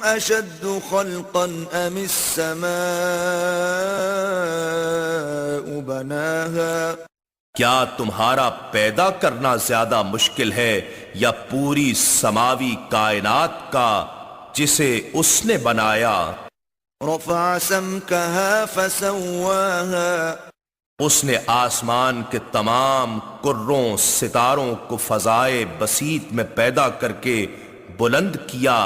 أشد خلقا أم السماء بناها کیا تمہارا پیدا کرنا زیادہ مشکل ہے یا پوری سماوی کائنات کا جسے اس نے بنایا؟ رفع سمكها فسواها اس نے آسمان کے تمام کروں ستاروں کو فضائے بسیط میں پیدا کر کے بلند کیا،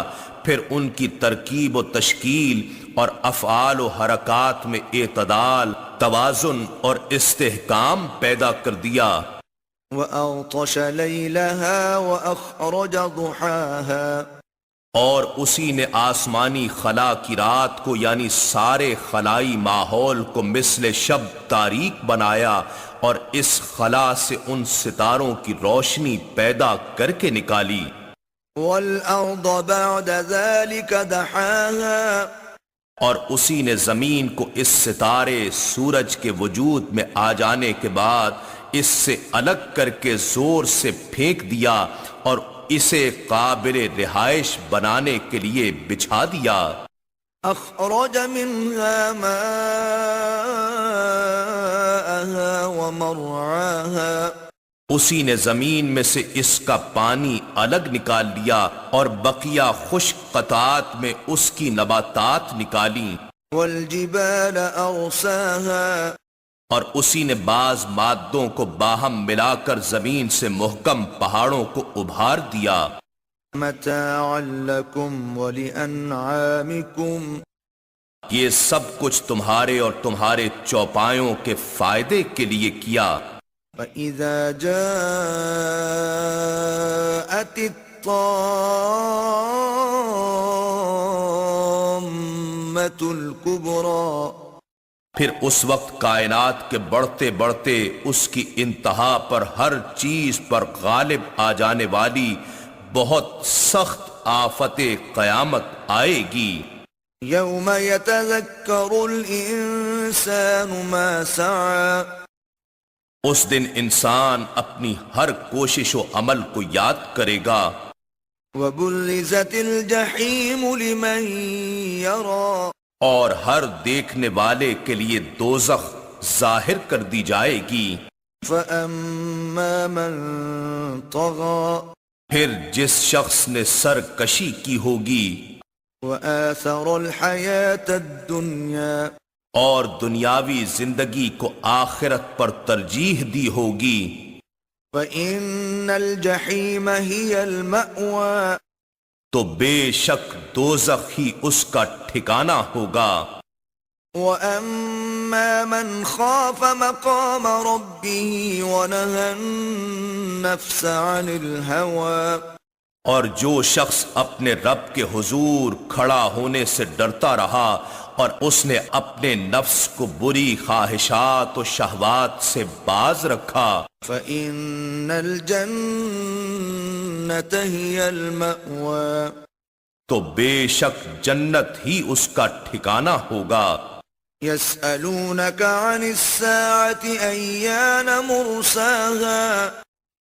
پھر ان کی ترکیب و تشکیل اور افعال و حرکات میں اعتدال، توازن اور استحکام پیدا کر دیا۔ وأغطش ليلها وأخرج ضحاها اور اسی نے آسمانی خلا کی رات کو یعنی سارے خلائی ماحول کو مثل شب تاریک بنایا اور اس خلا سے ان ستاروں کی روشنی پیدا کر کے نکالی۔ والأرض بعد ذلك دحاها اور اسی نے زمین کو اس ستارے سورج کے وجود میں آ جانے کے بعد اس سے الگ کر کے زور سے پھینک دیا اور اسے قابل رہائش بنانے کے لیے بچھا دیا۔ أخرج منها ماءها ومرعاها اسی نے زمین میں سے اس کا پانی الگ نکال لیا اور بقیہ خشک قطعات میں اس کی نباتات نکالیں، والجبال أرساها اور اسی نے بعض مادوں کو باہم ملا کر زمین سے محکم پہاڑوں کو ابھار دیا۔ متاعا لكم ولأنعامكم یہ سب کچھ تمہارے اور تمہارے چوپایوں کے فائدے کے لیے کیا۔ فإذا جاءت الطامة الكبرى پھر اس وقت کائنات کے بڑھتے بڑھتے اس کی انتہا پر ہر چیز پر غالب آ جانے والی بہت سخت آفت قیامت آئے گی۔ يوم يتذكر الإنسان ما سعى اس دن انسان اپنی ہر کوشش و عمل کو یاد کرے گا۔ وبرزت الجحيم لمن يرى اور ہر دیکھنے والے کے لیے دوزخ ظاہر کر دی جائے گی۔ فأما من طغى پھر جس شخص نے سرکشی کی ہوگی وآثر الحياة الدنيا اور دنیاوی زندگی کو آخرت پر ترجیح دی ہوگی، فإن الجحيم هي المأوى تو بے شک دوزخ ہی اس کا ٹھکانہ ہوگا۔ وأما من خاف مقام ربه ونهى النفس عن الهوى اور جو شخص اپنے رب کے حضور کھڑا ہونے سے ڈرتا رہا اور اس نے اپنے نفس کو بری خواہشات و شہوات سے باز رکھا، فإن الجنة هي المأوى تو بے شک جنت ہی اس کا ٹھکانہ ہوگا۔ يسألونك عن الساعة أيان مرساها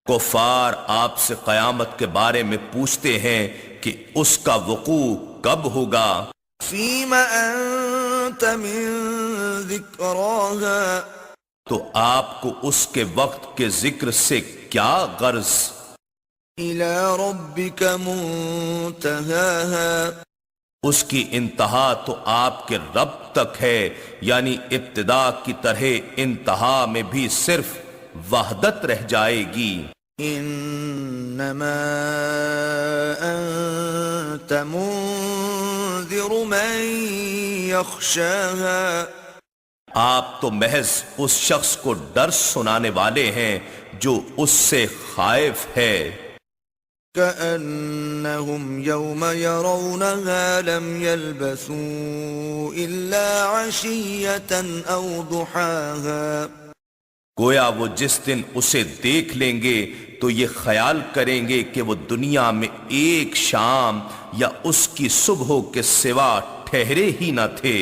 کفار آپ سے قیامت کے بارے میں پوچھتے ہیں کہ اس کا وقوع کب ہوگا، فيما أنت من ذكراها تو آپ کو اس کے وقت کے ذکر سے کیا غرض؟ إلى ربك منتهاها اس کی انتہا تو آپ کے رب تک ہے، یعنی ابتدا کی طرح انتہا میں بھی صرف وحدت رہ جائے گی۔ انما انت منذر من يخشاها آپ تو محض اس شخص کو ڈر سنانے والے ہیں جو اس سے خائف ہے۔ كأنهم يوم يرونها لم يلبثوا إلا عشية أو ضحاها گویا وہ جس دن اسے دیکھ لیں گے تو یہ خیال کریں گے کہ وہ دنیا میں ایک شام یا اس کی صبح کے سوا ٹھہرے ہی نہ تھے۔